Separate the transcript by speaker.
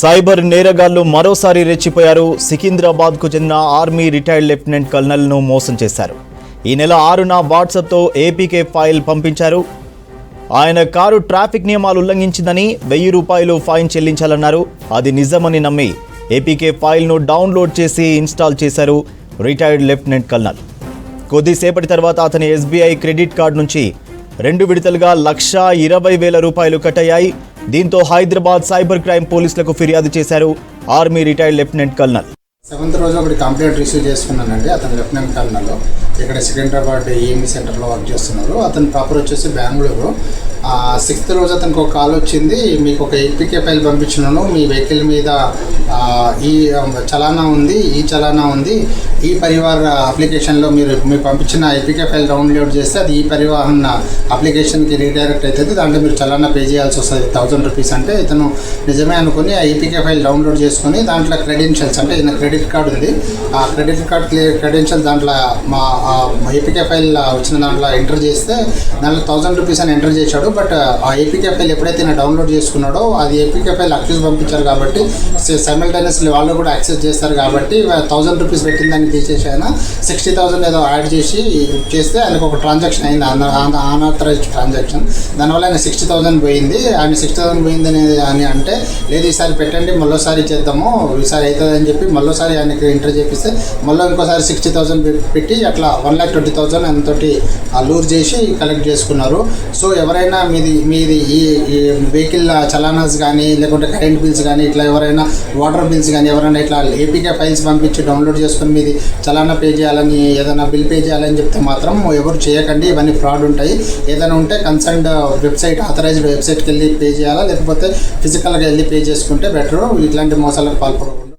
Speaker 1: Cyber నేరగాళ్లు మరోసారి రెచ్చిపోయారు. సికింద్రాబాద్కు చెందిన ఆర్మీ రిటైర్డ్ లెఫ్టినెంట్ కల్నల్ను మోసం చేశారు. ఈ నెల 6న వాట్సాప్తో ఏపీకే ఫైల్ పంపించారు. ఆయన కారు ట్రాఫిక్ నియమాలు ఉల్లంఘించిందని ₹1000 ఫైన్ చెల్లించాలన్నారు. అది నిజమని నమ్మి ఏపీకే ఫైల్ను డౌన్లోడ్ చేసి ఇన్స్టాల్ చేశారు రిటైర్డ్ లెఫ్టినెంట్ కల్నల్. కొద్దిసేపటి తర్వాత అతని ఎస్బీఐ క్రెడిట్ కార్డు నుంచి 2 విడతలుగా ₹1,20,000 కట్ అయ్యాయి. దీంతో హైదరాబాద్ సైబర్ క్రైమ్ పోలీసులకు ఫిర్యాదు చేశారు army retired lieutenant colonel.
Speaker 2: 7th రోజు ఒకటి కంప్లైంట్ రిసీవ్ చేసుకున్నానండి. అతను లెఫ్టినెంట్ కల్నల్ ఇక్కడ సికింద్రాబాద్ ఈఎంఈ సెంటర్లో వర్క్ చేస్తున్నారు. అతను ప్రాపర్ వచ్చేసి బెంగళూరు. 6th రోజు అతనికి ఒక కాల్ వచ్చింది, మీకు ఒక ఏపీకే ఫైల్ పంపించినాను, మీ వెహికల్ మీద ఈ చలానా ఉంది, ఈ చలానా ఉంది, ఈ పరివార్ అప్లికేషన్లో మీరు పంపించిన ఏపీకే ఫైల్ డౌన్లోడ్ చేస్తే అది ఈ పరివాహన్ అప్లికేషన్కి రీడైరెక్ట్ అవుతుంది, దాంట్లో మీరు చలానా పే చేయాల్సి వస్తుంది ₹1000 అంటే ఇతను నిజమే అనుకుని ఆ ఏపీకే ఫైల్ డౌన్లోడ్ చేసుకుని దాంట్లో క్రెడెన్షియల్స్ అంటే ఈయన క్రెడిట్ కార్డు ఉంది, ఆ క్రెడిట్ కార్డ్ క్రెడెన్షియల్ దాంట్లో మా ఏపీకే ఫైల్ వచ్చిన దాంట్లో ఎంటర్ చేస్తే దాంట్లో ₹1000 అని ఎంటర్ చేశాడు. బట్ ఆ ఏపీకే ఫైల్ ఎప్పుడైతే నేను డౌన్లోడ్ చేసుకున్నాడో అది ఏపీకే ఫైల్ అక్యూజ్ పంపించారు కాబట్టి సైమల్టేనియస్లీ వాళ్ళు కూడా యాక్సెస్ చేస్తారు కాబట్టి ₹1000 పెట్టిన దాన్ని తీసేసి ఆయన 60,000 ఏదో యాడ్ చేస్తే ఆయనకు ఒక ట్రాన్సాక్షన్ అయింది, అన్ఆథరైజ్డ్ ట్రాన్సాక్షన్. దానివల్ల ఆయన 60,000 పోయింది. ఆయన 60,000 పోయింది అని అంటే లేదు ఈసారి పెట్టండి మళ్ళీసారి చేద్దాము, ఈసారి అవుతుంది అని చెప్పి మళ్ళీసారి ఆయనకి ఎంటర్ చేపిస్తే మళ్ళీ ఇంకోసారి 60,000 పెట్టి అట్లా 1,20,000 ఆయనతోటి లూర్ చేసి కలెక్ట్ చేసుకున్నారు. సో ఎవరైనా మీది ఈ వెహికల్ చలానాస్ కానీ లేకుంటే కరెంట్ బిల్స్ కానీ ఇట్లా ఎవరైనా వాటర్ బిల్స్ కానీ ఎవరైనా ఇట్లా ఏపీకే ఫైల్స్ పంపించి డౌన్లోడ్ చేసుకుని మీది చలానా పే చేయాలని ఏదైనా బిల్ పే చేయాలని చెప్తే మాత్రం ఎవరు చేయకండి, ఇవన్నీ ఫ్రాడ్ ఉంటాయి. ఏదైనా ఉంటే కన్సర్న్డ్ వెబ్సైట్ ఆథరైజ్డ్ వెబ్సైట్కి వెళ్ళి పే చేయాలా, లేకపోతే ఫిజికల్గా వెళ్ళి పే చేసుకుంటే బెటర్. ఇట్లాంటి మోసాలకు పాల్పడకూడదు.